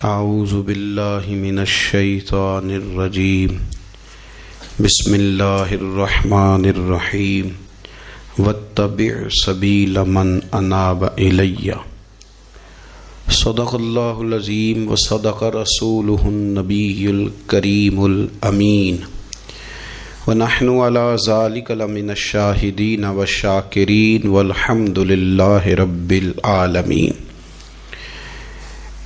اعوذ باللہ من الشیطان الرجیم بسم اللہ الرحمن الرحیم واتبع سبیل من اناب الی صدق اللہ العظیم وصدق رسولہ النبی الکریم الامین ونحن علی ذلک لمن الشاہدین والشاکرین والحمد للہ رب العالمین۔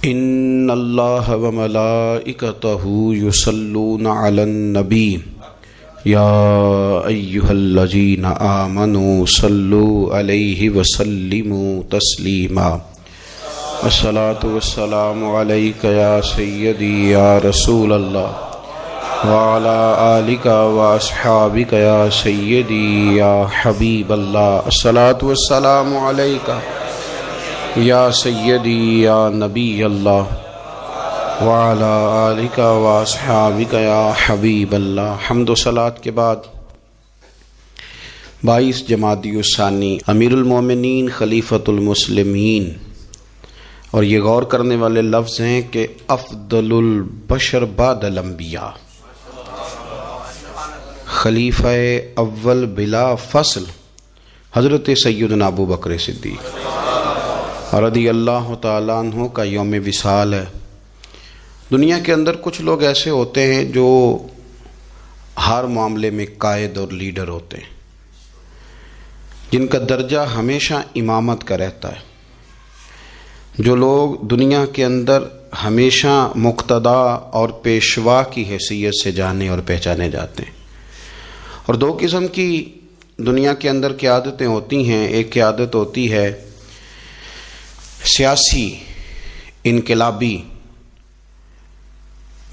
ان اللہ وملائکتہ یصلون علی النبی یا ایہا الذین آمنوا صلوا علیہ وسلموا تسلیما۔ الصلاۃ والسلام علیک یا سیدی یا رسول اللہ وعلی آلک واصحابک یا سیدی یا حبیب اللہ۔ الصلاۃ والسلام علیک یا سیدی یا نبی اللہ وعلی آلک واصحابک یا حبیب اللہ۔ حمد و صلاۃ کے بعد 22 جمادی الثانی امیر المومنین خلیفۃ المسلمین، اور یہ غور کرنے والے لفظ ہیں کہ افضل البشر بعد الانبیاء، خلیفہ اول بلا فصل حضرت سیدنا ابو بکر صدیق رضی اللہ تعالیٰ عنہ کا یوم وصال ہے۔ دنیا کے اندر کچھ لوگ ایسے ہوتے ہیں جو ہر معاملے میں قائد اور لیڈر ہوتے ہیں، جن کا درجہ ہمیشہ امامت کا رہتا ہے، جو لوگ دنیا کے اندر ہمیشہ مقتدا اور پیشوا کی حیثیت سے جانے اور پہچانے جاتے ہیں۔ اور دو قسم کی دنیا کے اندر قیادتیں ہوتی ہیں۔ ایک قیادت ہوتی ہے سیاسی، انقلابی،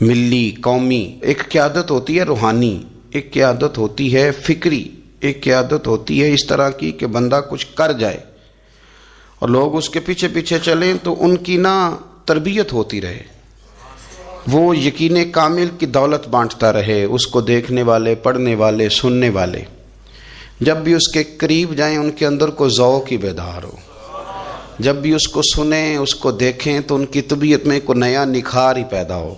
ملی، قومی، ایک قیادت ہوتی ہے روحانی، ایک قیادت ہوتی ہے فکری، ایک قیادت ہوتی ہے اس طرح کی کہ بندہ کچھ کر جائے اور لوگ اس کے پیچھے پیچھے چلیں تو ان کی تربیت ہوتی رہے، وہ یقین کامل کی دولت بانٹتا رہے، اس کو دیکھنے والے، پڑھنے والے، سننے والے جب بھی اس کے قریب جائیں ان کے اندر کو ذوق کی بیدار ہو، جب بھی اس کو سنیں، اس کو دیکھیں تو ان کی طبیعت میں کوئی نیا نکھار ہی پیدا ہو۔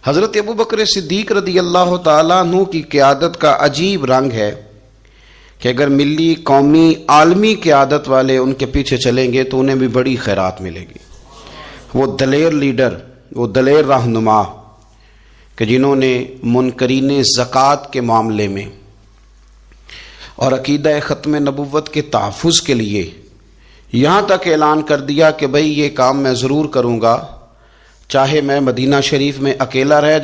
حضرت ابو بکر صدیق رضی اللہ تعالیٰ عنہ کی قیادت کا عجیب رنگ ہے کہ اگر ملی، قومی، عالمی قیادت والے ان کے پیچھے چلیں گے تو انہیں بھی بڑی خیرات ملے گی۔ وہ دلیر لیڈر، وہ دلیر رہنما کہ جنہوں نے منکرین زکوٰۃ کے معاملے میں اور عقیدہ ختم نبوت کے تحفظ کے لیے یہاں تک اعلان کر دیا کہ بھئی یہ کام میں ضرور کروں گا، چاہے میں مدینہ شریف میں اکیلا رہ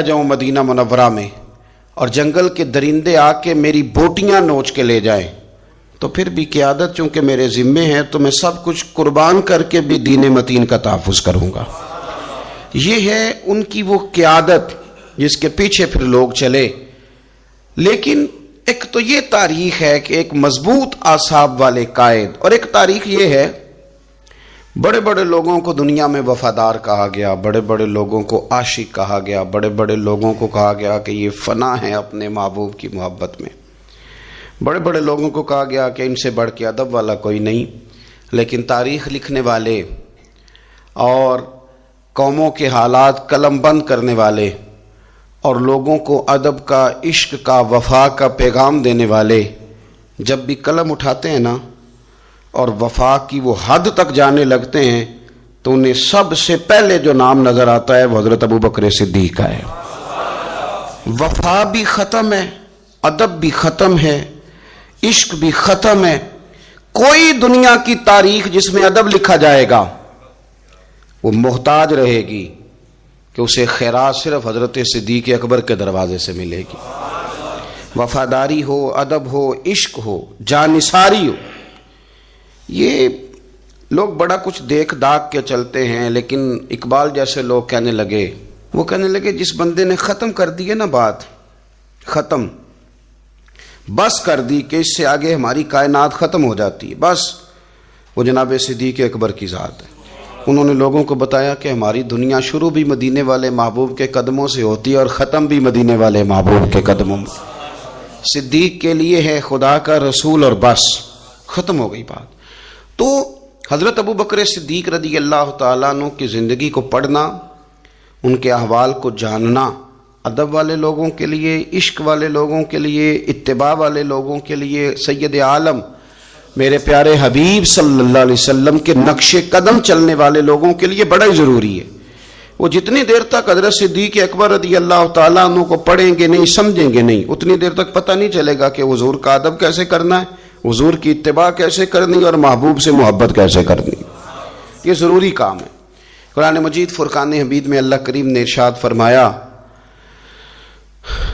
جاؤں مدینہ منورہ میں، اور جنگل کے درندے آ کے میری بوٹیاں نوچ کے لے جائیں، تو پھر بھی قیادت چونکہ میرے ذمے ہے تو میں سب کچھ قربان کر کے بھی دین متین کا تحفظ کروں گا۔ یہ ہے ان کی وہ قیادت جس کے پیچھے پھر لوگ چلے۔ لیکن ایک تو یہ تاریخ ہے کہ ایک مضبوط اعصاب والے قائد، اور ایک تاریخ یہ ہے بڑے بڑے لوگوں کو دنیا میں وفادار کہا گیا، بڑے بڑے لوگوں کو عاشق کہا گیا، بڑے بڑے لوگوں کو کہا گیا کہ یہ فنا ہے اپنے محبوب کی محبت میں، بڑے بڑے لوگوں کو کہا گیا کہ ان سے بڑھ کے ادب والا کوئی نہیں۔ لیکن تاریخ لکھنے والے اور قوموں کے حالات قلم بند کرنے والے اور لوگوں کو ادب کا، عشق کا، وفا کا پیغام دینے والے جب بھی قلم اٹھاتے ہیں اور وفا کی وہ حد تک جانے لگتے ہیں تو انہیں سب سے پہلے جو نام نظر آتا ہے وہ حضرت ابو بکر صدیق کا ہے۔ وفا بھی ختم ہے، ادب بھی ختم ہے، عشق بھی ختم ہے۔ کوئی دنیا کی تاریخ جس میں ادب لکھا جائے گا وہ محتاج رہے گی کہ اسے خیرات صرف حضرت صدیق اکبر کے دروازے سے ملے گی۔ وفاداری ہو، ادب ہو، عشق ہو، جانثاری ہو۔ یہ لوگ بڑا کچھ دیکھ داکھ کے چلتے ہیں، لیکن اقبال جیسے لوگ کہنے لگے جس بندے نے ختم کر دی ہے بات، ختم بس کر دی کہ اس سے آگے ہماری کائنات ختم ہو جاتی ہے، بس وہ جناب صدیق اکبر کی ذات ہے۔ انہوں نے لوگوں کو بتایا کہ ہماری دنیا شروع بھی مدینے والے محبوب کے قدموں سے ہوتی ہے اور ختم بھی مدینے والے محبوب کے قدموں میں۔ صدیق کے لیے ہے خدا کا رسول اور بس، ختم ہو گئی بات۔ تو حضرت ابو بکر صدیق رضی اللہ تعالیٰ عنہ کی زندگی کو پڑھنا، ان کے احوال کو جاننا ادب والے لوگوں کے لیے، عشق والے لوگوں کے لیے، اتباع والے لوگوں کے لیے، سید عالم میرے پیارے حبیب صلی اللہ علیہ وسلم کے نقش قدم چلنے والے لوگوں کے لیے بڑا ہی ضروری ہے۔ وہ جتنی دیر تک حضرت صدیق اکبر رضی اللہ تعالیٰ عنہ کو پڑھیں گے نہیں، سمجھیں گے نہیں، اتنی دیر تک پتہ نہیں چلے گا کہ حضور کا ادب کیسے کرنا ہے، حضور کی اتباع کیسے کرنی اور محبوب سے محبت کیسے کرنی۔ یہ ضروری کام ہے۔ قرآن مجید فرقان حمید میں اللہ کریم نے ارشاد فرمایا،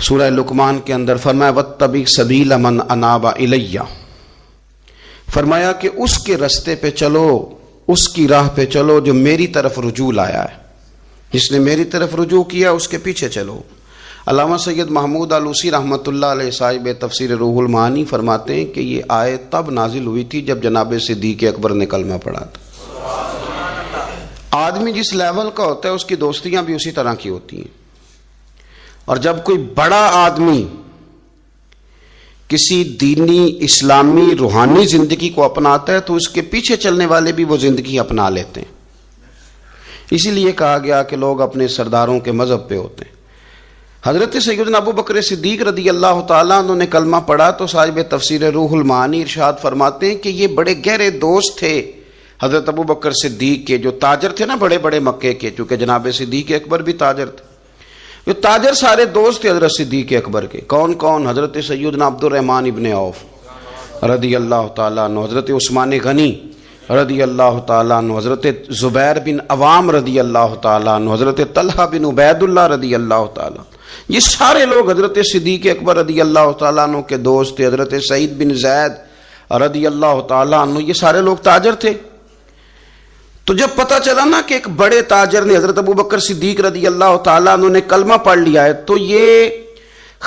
سورہ لقمان کے اندر فرمایا وَاتَّبِعْ سَبِيلَ مَنْ أَنَابَ إِلَيَّ، فرمایا کہ اس کے رستے پہ چلو، اس کی راہ پہ چلو جو میری طرف رجوع لایا ہے، جس نے میری طرف رجوع کیا اس کے پیچھے چلو۔ علامہ سید محمود آلوسی رحمۃ اللہ علیہ صاحب تفسیر روح المعانی فرماتے ہیں کہ یہ آیت تب نازل ہوئی تھی جب جناب صدیق اکبر نے کلمہ پڑھا تھا۔ آدمی جس لیول کا ہوتا ہے اس کی دوستیاں بھی اسی طرح کی ہوتی ہیں، اور جب کوئی بڑا آدمی کسی دینی اسلامی روحانی زندگی کو اپناتا ہے تو اس کے پیچھے چلنے والے بھی وہ زندگی اپنا لیتے ہیں۔ اسی لیے کہا گیا کہ لوگ اپنے سرداروں کے مذہب پہ ہوتے ہیں۔ حضرت سیدنا ابو بکر صدیق رضی اللہ تعالیٰ عنہ نے کلمہ پڑھا تو صاحب تفسیر روح المعانی ارشاد فرماتے ہیں کہ یہ بڑے گہرے دوست تھے حضرت ابو بکر صدیق کے، جو تاجر تھے نا بڑے بڑے مکے کے، چونکہ جناب صدیق اکبر بھی تاجر تھے، جو تاجر سارے دوست تھے حضرت صدیق اکبر کے۔ کون کون؟ حضرت سیدنا عبد الرحمن ابن عوف رضی اللہ تعالیٰ عنہ، حضرت عثمان غنی رضی اللہ تعالیٰ عنہ، حضرت زبیر بن عوام رضی اللہ تعالیٰ عنہ، حضرت طلحہ بن عبید اللہ رضی اللہ تعالیٰ عنہ۔ یہ سارے لوگ حضرت صدیق اکبر رضی اللہ تعالیٰ عنہ کے دوست تھے۔ حضرت سعید بن زید رضی اللہ تعالیٰ عنہ، یہ سارے لوگ تاجر تھے۔ تو جب پتہ چلا نا کہ ایک بڑے تاجر نے، حضرت ابو بکر صدیق رضی اللہ تعالیٰ عنہ نے کلمہ پڑھ لیا ہے، تو یہ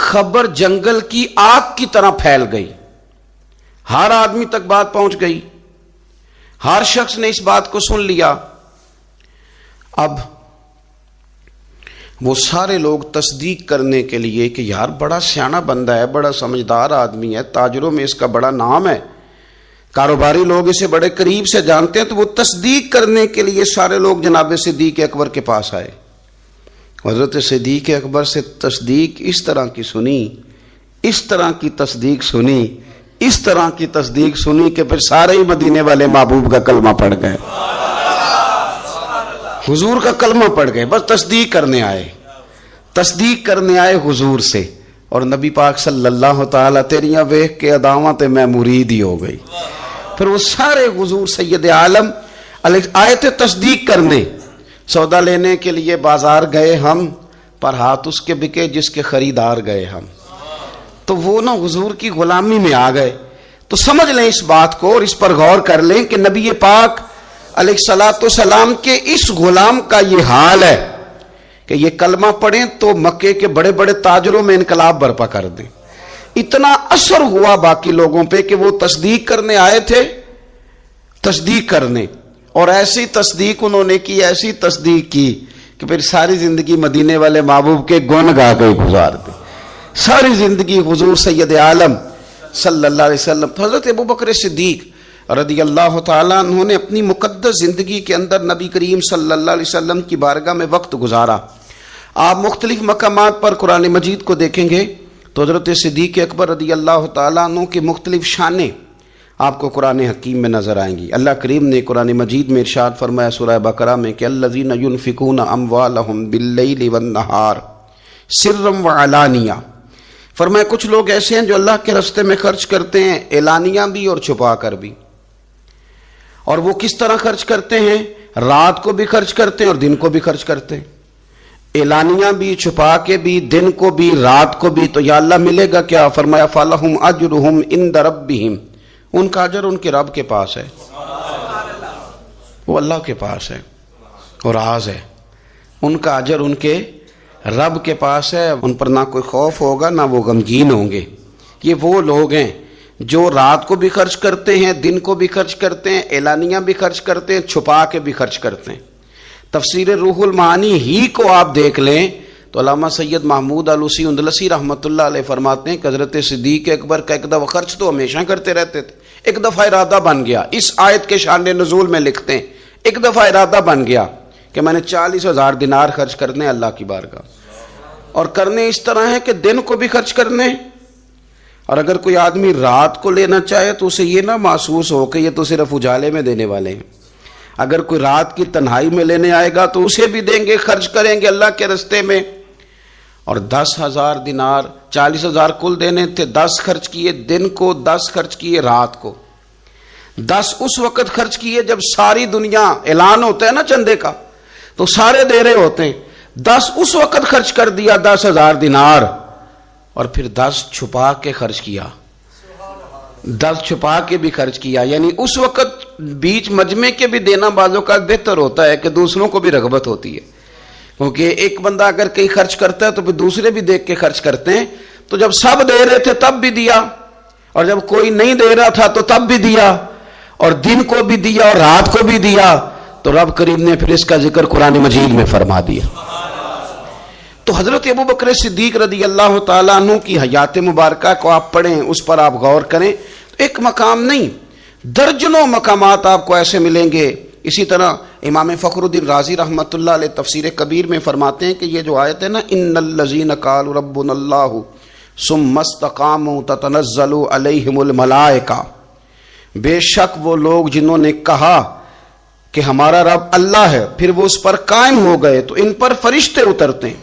خبر جنگل کی آگ کی طرح پھیل گئی، ہر آدمی تک بات پہنچ گئی، ہر شخص نے اس بات کو سن لیا۔ اب وہ سارے لوگ تصدیق کرنے کے لیے کہ یار بڑا سیاںا بندہ ہے، بڑا سمجھدار آدمی ہے، تاجروں میں اس کا بڑا نام ہے، کاروباری لوگ اسے بڑے قریب سے جانتے ہیں، تو وہ تصدیق کرنے کے لیے سارے لوگ جناب صدیق اکبر کے پاس آئے۔ حضرت صدیق اکبر سے تصدیق اس طرح کی سنی، اس طرح کی تصدیق سنی، اس طرح کی تصدیق سنی کہ پھر سارے ہی مدینے والے محبوب کا کلمہ پڑھ گئے، حضور کا کلمہ پڑھ گئے، بس تصدیق کرنے آئے حضور سے۔ اور نبی پاک صلی اللہ تعالیٰ تیریاں ویکھ کے اداواں تے میں مرید ہی ہو گئی۔ پھر وہ سارے حضور سید عالم آئے تھے تصدیق کرنے۔ سودا لینے کے لیے بازار گئے ہم، پر ہاتھ اس کے بکے جس کے خریدار گئے ہم۔ تو وہ نا حضور کی غلامی میں آ گئے۔ تو سمجھ لیں اس بات کو اور اس پر غور کر لیں کہ نبی پاک علیہ الصلوۃ والسلام کے اس غلام کا یہ حال ہے کہ یہ کلمہ پڑھیں تو مکے کے بڑے بڑے تاجروں میں انقلاب برپا کر دیں۔ اتنا اثر ہوا باقی لوگوں پہ کہ وہ تصدیق کرنے آئے تھے، تصدیق کرنے، اور ایسی تصدیق انہوں نے کی، ایسی تصدیق کی کہ پھر ساری زندگی مدینے والے محبوب کے گن گا کے گزار دی، ساری زندگی حضور سید عالم صلی اللہ علیہ وسلم۔ حضرت ابو بکر صدیق رضی اللہ تعالیٰ عنہ نے اپنی مقدس زندگی کے اندر نبی کریم صلی اللہ علیہ وسلم کی بارگاہ میں وقت گزارا۔ آپ مختلف مقامات پر قرآن مجید کو دیکھیں گے تو حضرت صدیق اکبر رضی اللہ تعالیٰ عنہ کی مختلف شانیں آپ کو قرآن حکیم میں نظر آئیں گی۔ اللہ کریم نے قرآن مجید میں ارشاد فرمایا سورہ بقرہ میں کہ الذین ينفقون اموالهم باللیل والنہار سرا وعلانیہ، فرمایا کچھ لوگ ایسے ہیں جو اللہ کے راستے میں خرچ کرتے ہیں، اعلانیہ بھی اور چھپا کر بھی۔ اور وہ کس طرح خرچ کرتے ہیں؟ رات کو بھی خرچ کرتے ہیں اور دن کو بھی خرچ کرتے ہیں، اعلانیہ بھی، چھپا کے بھی، دن کو بھی، رات کو بھی۔ تو یا اللہ ملے گا کیا؟ فرمایا فَلَهُمْ أَجْرُهُمْ عِنْدَ رَبِّهِمْ، ان کا اجر ان کے رب کے پاس ہے، وہ اللہ کے پاس ہے اور راز ہے، ان کا اجر ان کے رب کے پاس ہے، ان پر نہ کوئی خوف ہوگا نہ وہ غمگین ہوں گے۔ یہ وہ لوگ ہیں جو رات کو بھی خرچ کرتے ہیں، دن کو بھی خرچ کرتے ہیں، اعلانیہ بھی خرچ کرتے ہیں، چھپا کے بھی خرچ کرتے ہیں۔ تفسیر روح المعانی ہی کو آپ دیکھ لیں تو علامہ سید محمود آلوسی اندلسی رحمۃ اللہ علیہ فرماتے ہیں کہ حضرت صدیق اکبر کا ایک دفعہ خرچ تو ہمیشہ کرتے رہتے تھے، ایک دفعہ ارادہ بن گیا، اس آیت کے شان نزول میں لکھتے ہیں ایک دفعہ ارادہ بن گیا کہ میں نے 40,000 دینار خرچ کرنے اللہ کی بارگاہ، اور کرنے اس طرح ہے کہ دن کو بھی خرچ کرنے، اور اگر کوئی آدمی رات کو لینا چاہے تو اسے یہ نہ محسوس ہو کہ یہ تو صرف اجالے میں دینے والے ہیں، اگر کوئی رات کی تنہائی میں لینے آئے گا تو اسے بھی دیں گے، خرچ کریں گے اللہ کے رستے میں۔ اور 10,000 دینار، 40,000 کل دینے تھے، 10 خرچ کیے دن کو، 10 خرچ کیے رات کو، 10 اس وقت خرچ کیے جب ساری دنیا اعلان ہوتا ہے نا چندے کا تو سارے دے رہے ہوتے ہیں، 10 اس وقت خرچ کر دیا 10,000 دینار، اور پھر 10 چھپا کے خرچ کیا، 10 چھپا کے بھی خرچ کیا، یعنی اس وقت بیچ مجمع کے بھی دینا بعضوں کا بہتر ہوتا ہے کہ دوسروں کو بھی رغبت ہوتی ہے، کیونکہ ایک بندہ اگر کہیں خرچ کرتا ہے تو پھر دوسرے بھی دیکھ کے خرچ کرتے ہیں، تو جب سب دے رہے تھے تب بھی دیا، اور جب کوئی نہیں دے رہا تھا تو تب بھی دیا، اور دن کو بھی دیا اور رات کو بھی دیا، تو رب کریم نے پھر اس کا ذکر قرآن مجید میں فرما دیا۔ تو حضرت ابوبکر صدیق رضی اللہ تعالیٰ عنہ کی حیات مبارکہ کو آپ پڑھیں، اس پر آپ غور کریں، ایک مقام نہیں درجنوں مقامات آپ کو ایسے ملیں گے۔ اسی طرح امام فخر الدین رازی رحمۃ اللہ علیہ تفسیر کبیر میں فرماتے ہیں کہ یہ جو آیت ہے نا، ان الذین قالوا ربنا اللہ ثم استقاموا تتنزل علیہم الملائکہ، بے شک وہ لوگ جنہوں نے کہا کہ ہمارا رب اللہ ہے پھر وہ اس پر قائم ہو گئے تو ان پر فرشتے اترتے ہیں،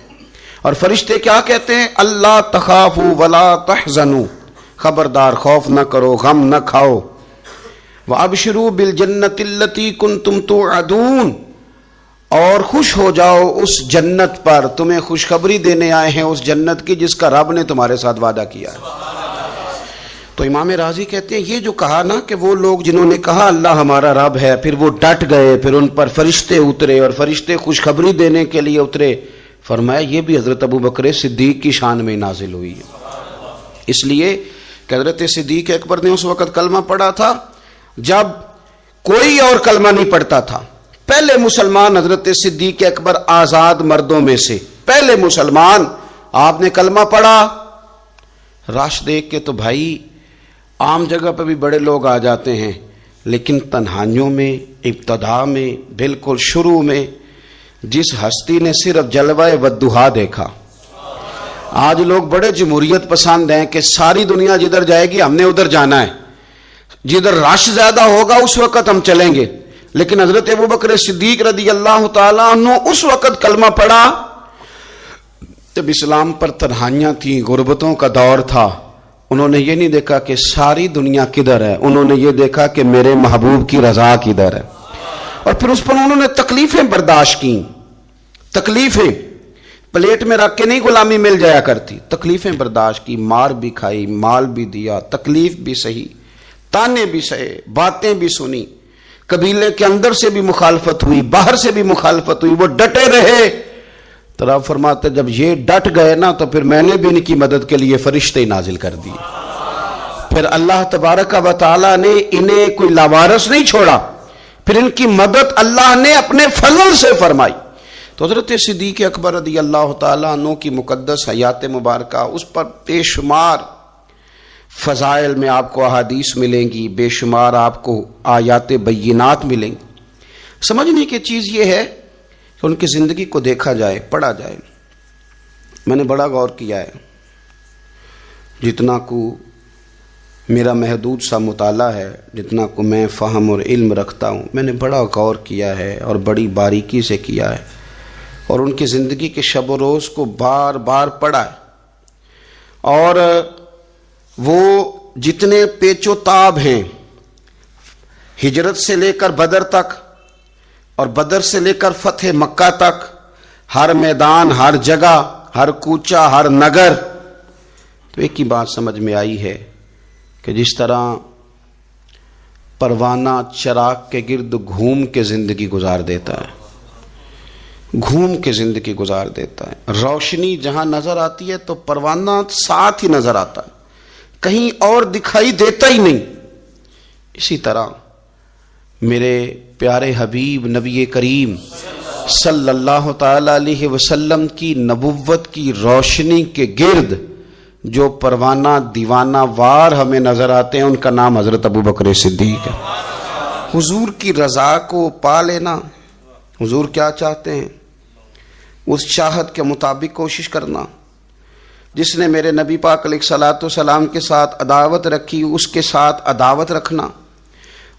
اور فرشتے کیا کہتے ہیں؟ اللہ تخافوا ولا تحزنوا، خبردار خوف نہ کرو، غم نہ کھاؤ، وَأَبْشِرُوا بِالْجَنَّةِ الَّتِي كُنْتُمْ تُوعَدُونَ، اور خوش ہو جاؤ اس جنت پر، تمہیں خوشخبری دینے آئے ہیں اس جنت کی جس کا رب نے تمہارے ساتھ وعدہ کیا ہے۔ تو امام راضی کہتے ہیں یہ جو کہا نا کہ وہ لوگ جنہوں نے کہا اللہ ہمارا رب ہے پھر وہ ڈٹ گئے، پھر ان پر فرشتے اترے اور فرشتے خوشخبری دینے کے لیے اترے، فرمایا یہ بھی حضرت ابوبکر صدیق کی شان میں نازل ہوئی ہے۔ اس لیے کہ حضرت صدیق اکبر نے اس وقت کلمہ پڑھا تھا جب کوئی اور کلمہ نہیں پڑھتا تھا، پہلے مسلمان حضرت صدیق اکبر آزاد مردوں میں سے پہلے مسلمان، آپ نے کلمہ پڑھا، رش دیکھ کے تو بھائی عام جگہ پہ بھی بڑے لوگ آ جاتے ہیں، لیکن تنہائیوں میں ابتدا میں بالکل شروع میں جس ہستی نے صرف جلوہ والضحیٰ دیکھا، آج لوگ بڑے جمہوریت پسند ہیں کہ ساری دنیا جدھر جائے گی ہم نے ادھر جانا ہے، جدھر رش زیادہ ہوگا اس وقت ہم چلیں گے، لیکن حضرت ابوبکر صدیق رضی اللہ تعالیٰ عنہ اس وقت کلمہ پڑھا جب اسلام پر تنہائیاں تھیں، غربتوں کا دور تھا، انہوں نے یہ نہیں دیکھا کہ ساری دنیا کدھر ہے، انہوں نے یہ دیکھا کہ میرے محبوب کی رضا کدھر ہے، اور پھر اس پر انہوں نے تکلیفیں برداشت کی، تکلیفیں پلیٹ میں رکھ کے نہیں غلامی مل جایا کرتی، تکلیفیں برداشت کی، مار بھی کھائی، مال بھی دیا، تکلیف بھی سہی، تانے بھی سہے، باتیں بھی سنی، قبیلے کے اندر سے بھی مخالفت ہوئی، باہر سے بھی مخالفت ہوئی، وہ ڈٹے رہے۔ تو رب فرماتے جب یہ ڈٹ گئے نا تو پھر میں نے بھی ان کی مدد کے لیے فرشتے نازل کر دیے، پھر اللہ تبارک و تعالیٰ نے انہیں کوئی لاوارث نہیں چھوڑا، پھر ان کی مدد اللہ نے اپنے فضل سے فرمائی۔ تو حضرت صدیق اکبر رضی اللہ تعالیٰ عنہ کی مقدس حیات مبارکہ، اس پر بے شمار فضائل میں آپ کو احادیث ملیں گی، بے شمار آپ کو آیات بینات ملیں گی۔ سمجھنے کی چیز یہ ہے کہ ان کی زندگی کو دیکھا جائے، پڑھا جائے۔ میں نے بڑا غور کیا ہے، جتنا کو میرا محدود سا مطالعہ ہے، جتنا کو میں فہم اور علم رکھتا ہوں، میں نے بڑا غور کیا ہے اور بڑی باریکی سے کیا ہے، اور ان کی زندگی کے شب و روز کو بار بار پڑھا ہے، اور وہ جتنے پیچ و تاب ہیں ہجرت سے لے کر بدر تک اور بدر سے لے کر فتح مکہ تک، ہر میدان، ہر جگہ، ہر کوچہ، ہر نگر، تو ایک ہی بات سمجھ میں آئی ہے کہ جس طرح پروانہ چراغ کے گرد گھوم کے زندگی گزار دیتا ہے، گھوم کے زندگی گزار دیتا ہے، روشنی جہاں نظر آتی ہے تو پروانہ ساتھ ہی نظر آتا ہے، کہیں اور دکھائی دیتا ہی نہیں۔ اسی طرح میرے پیارے حبیب نبی کریم صلی اللہ تعالی علیہ وسلم کی نبوت کی روشنی کے گرد جو پروانہ دیوانہ وار ہمیں نظر آتے ہیں ان کا نام حضرت ابو بکر صدیق ہے۔ حضور کی رضا کو پا لینا، حضور کیا چاہتے ہیں اس چاہت کے مطابق کوشش کرنا۔ جس نے میرے نبی پاک علیہ الصلوۃ والسلام کے ساتھ عداوت رکھی اس کے ساتھ عداوت رکھنا،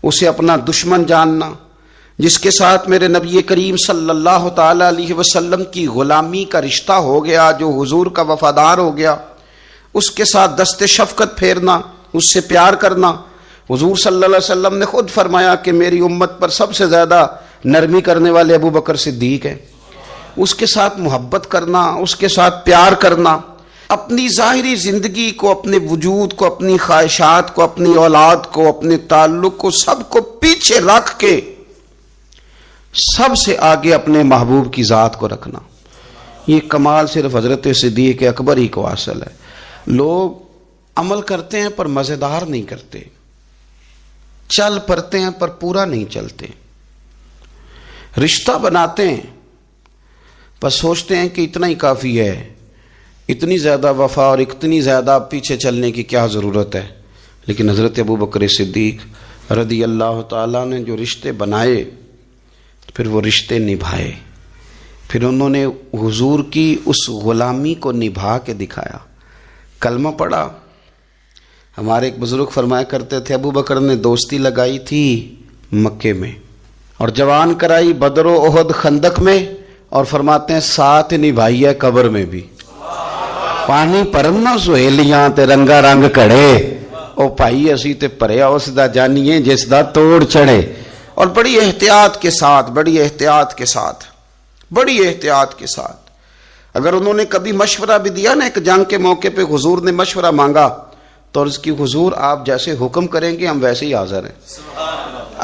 اسے اپنا دشمن جاننا۔ جس کے ساتھ میرے نبی کریم صلی اللہ تعالی علیہ وسلم کی غلامی کا رشتہ ہو گیا، جو حضور کا وفادار ہو گیا، اس کے ساتھ دست شفقت پھیرنا، اس سے پیار کرنا۔ حضور صلی اللہ علیہ وسلم نے خود فرمایا کہ میری امت پر سب سے زیادہ نرمی کرنے والے ابو بکر صدیق ہیں۔ اس کے ساتھ محبت کرنا، اس کے ساتھ پیار کرنا، اپنی ظاہری زندگی کو، اپنے وجود کو، اپنی خواہشات کو، اپنی اولاد کو، اپنے تعلق کو، سب کو پیچھے رکھ کے سب سے آگے اپنے محبوب کی ذات کو رکھنا۔ یہ کمال صرف حضرت صدیق اکبر ہی کو حاصل ہے۔ لوگ عمل کرتے ہیں پر مزیدار نہیں کرتے، چل پڑتے ہیں پر پورا نہیں چلتے، رشتہ بناتے ہیں پر سوچتے ہیں کہ اتنا ہی کافی ہے، اتنی زیادہ وفا اور اتنی زیادہ پیچھے چلنے کی کیا ضرورت ہے۔ لیکن حضرت ابو بکر صدیق رضی اللہ تعالیٰ نے جو رشتے بنائے، پھر وہ رشتے نبھائے، پھر انہوں نے حضور کی اس غلامی کو نبھا کے دکھایا۔ کلمہ پڑھا۔ ہمارے ایک بزرگ فرمایا کرتے تھے ابو بکر نے دوستی لگائی تھی مکے میں اور جوان کرائی بدر و احد خندق میں، اور فرماتے ہیں ساتھ نبھائی ہے قبر میں بھی۔ پانی پرنا سہیلیاں تے رنگا رنگ کڑے، او بھائی اسی تے پریا اس دا جانیے جس دا توڑ چڑھے۔ اور بڑی احتیاط کے ساتھ، بڑی احتیاط کے ساتھ، بڑی احتیاط کے ساتھ اگر انہوں نے کبھی مشورہ بھی دیا نا، ایک جنگ کے موقع پہ حضور نے مشورہ مانگا تو عرض کی حضور آپ جیسے حکم کریں گے ہم ویسے ہی حاضر ہیں۔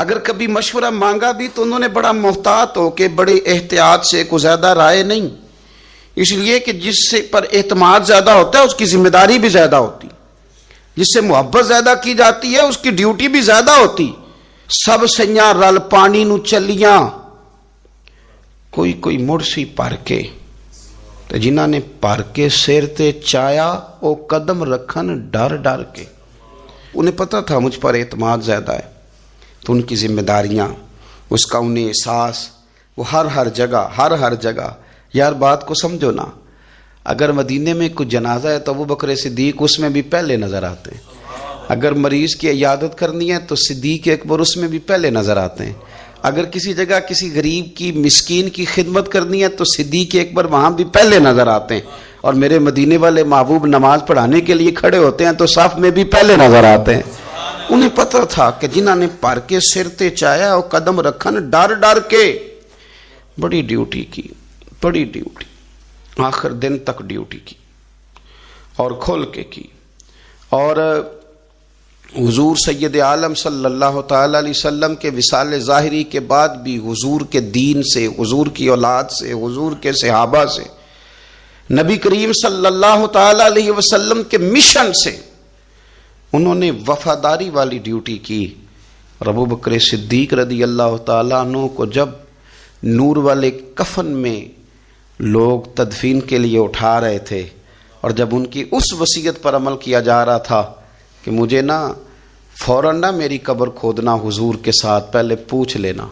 اگر کبھی مشورہ مانگا بھی تو انہوں نے بڑا محتاط ہو کے بڑے احتیاط سے، کوئی زیادہ رائے نہیں، اس لیے کہ جس سے پر اعتماد زیادہ ہوتا ہے اس کی ذمہ داری بھی زیادہ ہوتی، جس سے محبت زیادہ کی جاتی ہے اس کی ڈیوٹی بھی زیادہ ہوتی۔ سب سیاں رل پانی نو چلیاں، کوئی مڑ سی پر کے، تے جنہاں نے پر کے سر تے چایا او قدم رکھن ڈر ڈر کے۔ انہیں پتہ تھا مجھ پر اعتماد زیادہ ہے، تو ان کی ذمہ داریاں، اس کا انہیں احساس، وہ ہر جگہ۔ یار بات کو سمجھو نا، اگر مدینے میں کوئی جنازہ ہے تو ابو بکر صدیق اس میں بھی پہلے نظر آتے ہیں، اگر مریض کی عیادت کرنی ہے تو صدیق اکبر اس میں بھی پہلے نظر آتے ہیں، اگر کسی جگہ کسی غریب کی مسکین کی خدمت کرنی ہے تو صدیق اکبر وہاں بھی پہلے نظر آتے ہیں، اور میرے مدینے والے محبوب نماز پڑھانے کے لیے کھڑے ہوتے ہیں تو صف میں بھی پہلے نظر آتے ہیں۔ انہیں پتہ تھا کہ جنہاں نے پر کے سر تے چایا اور قدم رکھن ڈر ڈر کے، بڑی ڈیوٹی کی، بڑی ڈیوٹی، آخر دن تک ڈیوٹی کی اور کھول کے کی۔ اور حضور سید عالم صلی اللہ تعالی علیہ وسلم کے وصال ظاہری کے بعد بھی حضور کے دین سے، حضور کی اولاد سے، حضور کے صحابہ سے، نبی کریم صلی اللہ تعالی علیہ وسلم کے مشن سے انہوں نے وفاداری والی ڈیوٹی کی۔ ابو بکر صدیق رضی اللہ تعالیٰ عنہ کو جب نور والے کفن میں لوگ تدفین کے لیے اٹھا رہے تھے، اور جب ان کی اس وصیت پر عمل کیا جا رہا تھا کہ مجھے نا فوراً نہ میری قبر کھودنا حضور کے ساتھ، پہلے پوچھ لینا،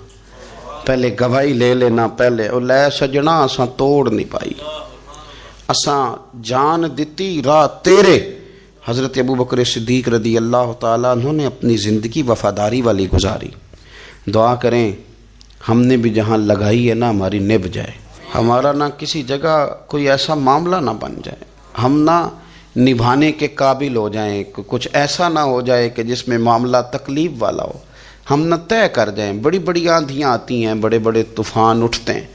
پہلے گواہی لے لینا، پہلے او لے سجنا اساں توڑ نہیں پائی، اساں جان دیتی راہ تیرے۔ حضرت ابو بکر صدیق رضی اللہ تعالیٰ عنہ نے اپنی زندگی وفاداری والی گزاری۔ دعا کریں ہم نے بھی جہاں لگائی ہے نا ہماری نبھ جائے، ہمارا نہ کسی جگہ کوئی ایسا معاملہ نہ بن جائے، ہم نہ نبھانے کے قابل ہو جائیں، کچھ ایسا نہ ہو جائے کہ جس میں معاملہ تکلیف والا ہو، ہم نہ طے کر جائیں۔ بڑی بڑی آندھیاں آتی ہیں، بڑے بڑے طوفان اٹھتے ہیں،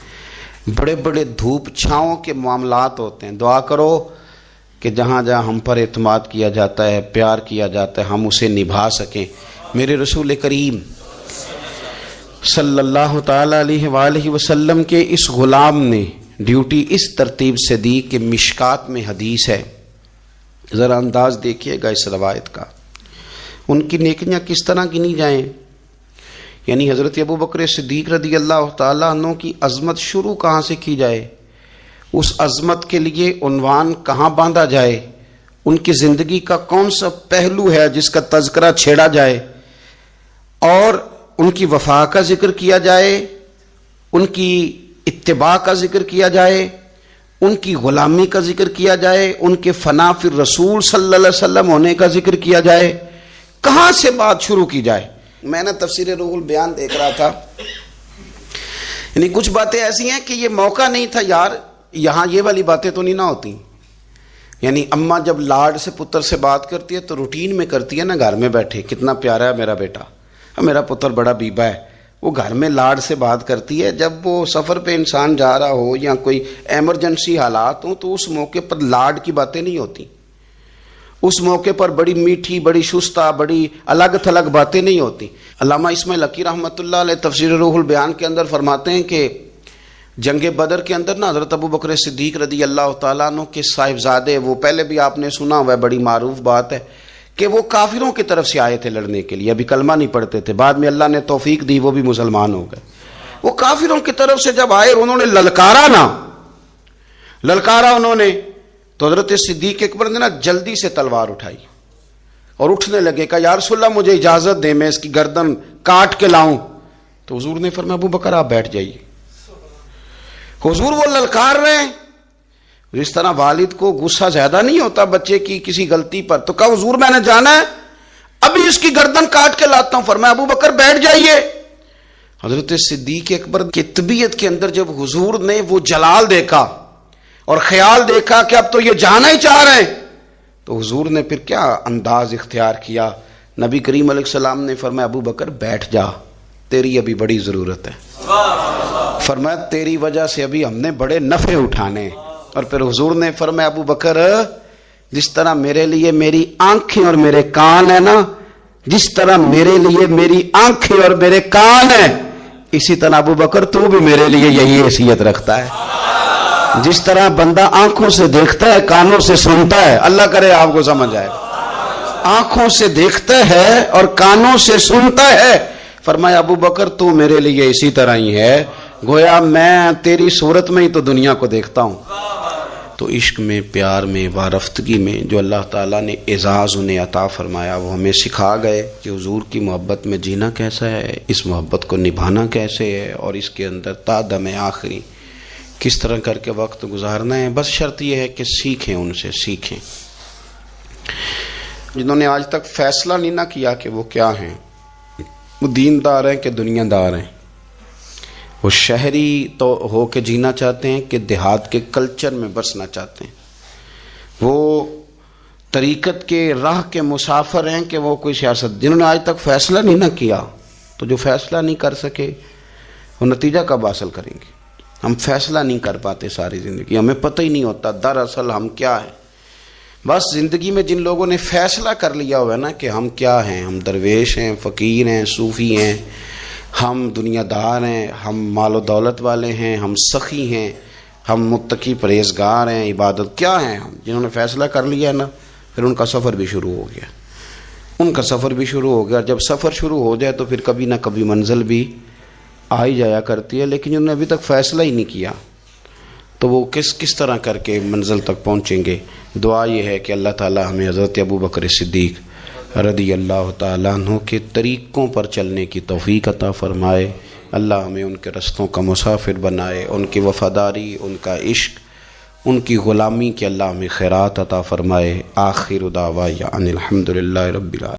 بڑے بڑے دھوپ چھاؤں کے معاملات ہوتے ہیں۔ دعا کرو کہ جہاں جہاں ہم پر اعتماد کیا جاتا ہے، پیار کیا جاتا ہے، ہم اسے نبھا سکیں۔ میرے رسول کریم صلی اللہ تعالی علیہ وآلہ وسلم کے اس غلام نے ڈیوٹی اس ترتیب سے دی کہ مشکات میں حدیث ہے، ذرا انداز دیکھیے گا اس روایت کا، ان کی نیکیاں کس طرح گنی جائیں۔ یعنی حضرت ابو بکر صدیق رضی اللہ تعالیٰ عنہ کی عظمت شروع کہاں سے کی جائے، اس عظمت کے لیے عنوان کہاں باندھا جائے، ان کی زندگی کا کون سا پہلو ہے جس کا تذکرہ چھیڑا جائے اور ان کی وفا کا ذکر کیا جائے، ان کی اتباع کا ذکر کیا جائے، ان کی غلامی کا ذکر کیا جائے، ان کے فنا فی الرسول صلی اللہ علیہ وسلم ہونے کا ذکر کیا جائے، کہاں سے بات شروع کی جائے؟ میں نے تفسیر روح البیان دیکھ رہا تھا، یعنی کچھ باتیں ایسی ہیں کہ یہ موقع نہیں تھا یار، یہاں یہ والی باتیں تو نہیں نہ ہوتی. یعنی اماں جب لاڈ سے پتر سے بات کرتی ہے تو روٹین میں کرتی ہے نا، گھر میں بیٹھے کتنا پیارا ہے میرا بیٹا، میرا پتر بڑا بیبا ہے، وہ گھر میں لاڈ سے بات کرتی ہے. جب وہ سفر پہ انسان جا رہا ہو یا کوئی ایمرجنسی حالات ہوں تو اس موقع پر لاڈ کی باتیں نہیں ہوتی، اس موقع پر بڑی میٹھی، بڑی شستہ، بڑی الگ تھلگ باتیں نہیں ہوتی. علامہ اسماعیل حقی رحمۃ اللہ علیہ تفسیر روح البیان کے اندر فرماتے ہیں کہ جنگ بدر کے اندر نا حضرت ابو بکر صدیق رضی اللہ تعالیٰ عنہ کے صاحبزادے، وہ پہلے بھی آپ نے سنا ہوا ہے، بڑی معروف بات ہے کہ وہ کافروں کی طرف سے آئے تھے لڑنے کے لیے، ابھی کلمہ نہیں پڑھتے تھے، بعد میں اللہ نے توفیق دی وہ بھی مسلمان ہو گئے. وہ کافروں کی طرف سے جب آئے انہوں نے للکارا انہوں نے، تو حضرت صدیق اکبر نے نا جلدی سے تلوار اٹھائی اور اٹھنے لگے، کہا یا رسول اللہ مجھے اجازت دیں میں اس کی گردن کاٹ کے لاؤں. تو حضور نے فرمایا ابو بکر آپ بیٹھ جائیے. حضور وہ للکار رہے ہیں. جس طرح والد کو غصہ زیادہ نہیں ہوتا بچے کی کسی غلطی پر، تو کہا حضور میں نے جانا ہے، ابھی اس کی گردن کاٹ کے لاتا ہوں. فرمایا ابو بکر بیٹھ جائیے. حضرت صدیق اکبر کی طبیعت کے اندر جب حضور نے وہ جلال دیکھا اور خیال دیکھا کہ اب تو یہ جانا ہی چاہ رہے ہیں، تو حضور نے پھر کیا انداز اختیار کیا. نبی کریم علیہ السلام نے فرمایا ابو بکر بیٹھ جا، تیری ابھی بڑی ضرورت ہے. فرمایا تیری وجہ سے ابھی ہم نے بڑے نفع اٹھانے. اور پھر حضور نے فرمایا ابو بکر جس طرح میرے لیے میری آنکھیں اور میرے کان ہے نا، جس طرح میرے لیے میری آنکھیں اور میرے کان ہیں، اسی طرح ابو بکر تو بھی میرے لیے یہی حیثیت رکھتا ہے. جس طرح بندہ آنکھوں سے دیکھتا ہے کانوں سے سنتا ہے، اللہ کرے آپ کو سمجھ آئے، آنکھوں سے دیکھتا ہے اور کانوں سے سنتا ہے. فرمایا ابو بکر تو میرے لیے اسی طرح ہی ہے، گویا میں تیری صورت میں ہی تو دنیا کو دیکھتا ہوں. تو عشق میں، پیار میں، وارفتگی میں جو اللہ تعالیٰ نے اعزاز انہیں عطا فرمایا وہ ہمیں سکھا گئے کہ حضور کی محبت میں جینا کیسا ہے، اس محبت کو نبھانا کیسے ہے، اور اس کے اندر تا دم آخری کس طرح کر کے وقت گزارنا ہے. بس شرط یہ ہے کہ سیکھیں، ان سے سیکھیں. جنہوں نے آج تک فیصلہ نہیں نہ کیا کہ وہ کیا ہیں، وہ دیندار ہیں کہ دنیا دار ہیں، وہ شہری تو ہو کے جینا چاہتے ہیں کہ دیہات کے کلچر میں بسنا چاہتے ہیں، وہ طریقت کے راہ کے مسافر ہیں کہ وہ کوئی سیاست. جنہوں نے آج تک فیصلہ نہیں نہ کیا تو جو فیصلہ نہیں کر سکے وہ نتیجہ کب حاصل کریں گے؟ ہم فیصلہ نہیں کر پاتے ساری زندگی، ہمیں پتہ ہی نہیں ہوتا دراصل ہم کیا ہیں. بس زندگی میں جن لوگوں نے فیصلہ کر لیا ہوا ہے نا کہ ہم کیا ہیں، ہم درویش ہیں، فقیر ہیں، صوفی ہیں، ہم دنیا دار ہیں، ہم مال و دولت والے ہیں، ہم سخی ہیں، ہم متقی پرہیزگار ہیں، عبادت کیا ہیں ہم، جنہوں نے فیصلہ کر لیا ہے نا پھر ان کا سفر بھی شروع ہو گیا، ان کا سفر بھی شروع ہو گیا. جب سفر شروع ہو جائے تو پھر کبھی نہ کبھی منزل بھی آ ہی جایا کرتی ہے. لیکن جنہوں نے ابھی تک فیصلہ ہی نہیں کیا تو وہ کس طرح کر کے منزل تک پہنچیں گے. دعا یہ ہے کہ اللہ تعالی ہمیں حضرت ابو بکر صدیق رضی اللہ تعالیٰ عنہ کے طریقوں پر چلنے کی توفیق عطا فرمائے. اللہ ہمیں ان کے رستوں کا مسافر بنائے، ان کی وفاداری، ان کا عشق، ان کی غلامی کے اللہ ہمیں خیرات عطا فرمائے. آخر دعوانا ان الحمد للہ رب العالمین.